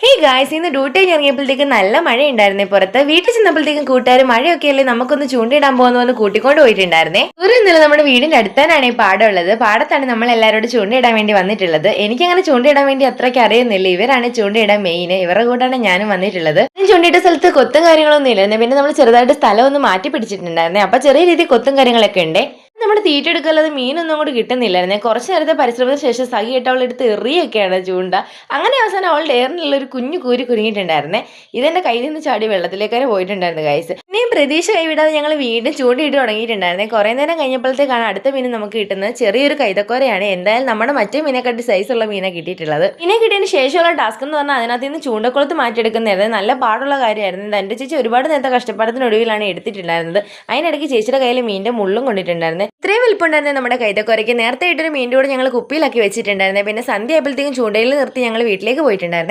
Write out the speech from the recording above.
Hey guys, ഇന്ന് duty ഇറങ്ങിയപ്പോഴത്തേക്ക് നല്ല മഴയുണ്ടായിരുന്നേ. പുറത്ത് വീട്ടിൽ ചെന്നപ്പോഴത്തേക്കും കൂട്ടുകാർ മഴയൊക്കെ അല്ലേ, നമുക്കൊന്ന് ചൂണ്ടിടാൻ പോകുന്ന കൂട്ടിക്കൊണ്ട് പോയിട്ടുണ്ടായിരുന്നേ. ഒരു ഇന്നലെ നമ്മുടെ വീടിന്റെ അടുത്താനാണ് ഈ പാടമുള്ളത്. പാടത്താണ് നമ്മൾ എല്ലാവരോടും ചൂണ്ടിടാൻ വേണ്ടി വന്നിട്ടുള്ളത്. എനിക്കങ്ങനെ ചൂണ്ടിടാൻ വേണ്ടി അത്രയ്ക്ക് അറിയുന്നില്ല. ഇവരാണ് ചൂണ്ടിടാൻ മെയിൻ. ഇവരുടെ കൂട്ടാണ് ഞാനും വന്നിട്ടുള്ളത്. ചൂണ്ടിയിട്ട സ്ഥലത്ത് കൊത്തും കാര്യങ്ങളൊന്നും ഇല്ലായിരുന്നു. പിന്നെ നമ്മൾ ചെറുതായിട്ട് സ്ഥലം ഒന്ന് മാറ്റി പിടിച്ചിട്ടുണ്ടായിരുന്നേ. അപ്പൊ ചെറിയ രീതിയിൽ കൊത്തും കാര്യങ്ങളൊക്കെ ഉണ്ട്. നമ്മുടെ തീറ്റെടുക്കല്ലാതെ മീനൊന്നും അങ്ങോട്ട് കിട്ടുന്നില്ലായിരുന്നേ. കുറച്ച് നേരത്തെ പരിശ്രമത്തിന് ശേഷം സഹിയിട്ട് അവൾ എടുത്ത് എറിയൊക്കെയാണ് ചൂണ്ട. അങ്ങനെ അവസാനം അവളുടെ ഏറിനുള്ള ഒരു കുഞ്ഞു കൂരി കുരുങ്ങിയിട്ടുണ്ടായിരുന്നേ. ഇതെന്റെ കയ്യിൽ നിന്ന് ചാടി വെള്ളത്തിലേക്കാണ് പോയിട്ടുണ്ടായിരുന്നു ഗൈസ്. ഇനിയും പ്രതീക്ഷ കൈവിടാതെ ഞങ്ങൾ വീണ്ടും ചൂണ്ടിയിട്ട് തുടങ്ങിയിട്ടുണ്ടായിരുന്നേ. കുറെ നേരം കഴിഞ്ഞപ്പോഴത്തേക്കാണ് അടുത്ത മീൻ നമുക്ക് കിട്ടുന്നത്. ചെറിയൊരു കൈതക്കോരയാണ്. എന്തായാലും നമ്മുടെ മറ്റേ മീനെക്കാട്ടി സൈസുള്ള മീനെ കിട്ടിയിട്ടുള്ളത്. മീനെ കിട്ടിയതിന് ശേഷമുള്ള ടാസ്ക് എന്ന് പറഞ്ഞാൽ അതിനകത്ത് നിന്ന് ചൂണ്ടക്കുളത്ത് മാറ്റിയെടുക്കുന്നതായിരുന്നു. നല്ല പാടുള്ള കാര്യമായിരുന്നു. എൻ്റെ ചേച്ചി ഒരുപാട് നേരത്തെ കഷ്ടപ്പാടത്തിനൊടുവിലാണ് എടുത്തിട്ടുണ്ടായിരുന്നത്. അതിനിടയ്ക്ക് ചേച്ചിയുടെ കയ്യിൽ മീൻ്റെ മുള്ളും കൊണ്ടിട്ടുണ്ടായിരുന്നു. ഇത്രയും വലിപ്പമുണ്ടായിരുന്നെ നമ്മുടെ കൈതക്കോരയ്ക്ക്. നേരത്തെ ഇട്ടൊരു മീൻ്റെ കൂടെ ഞങ്ങൾ കുപ്പിയിലാക്കി വെച്ചിട്ടുണ്ടായിരുന്നത്. പിന്നെ സന്ധ്യ ആയപ്പോഴത്തേക്കും ചൂണ്ടയിൽ നിർത്തി ഞങ്ങൾ വീട്ടിലേക്ക് പോയിട്ടുണ്ടായിരുന്നു.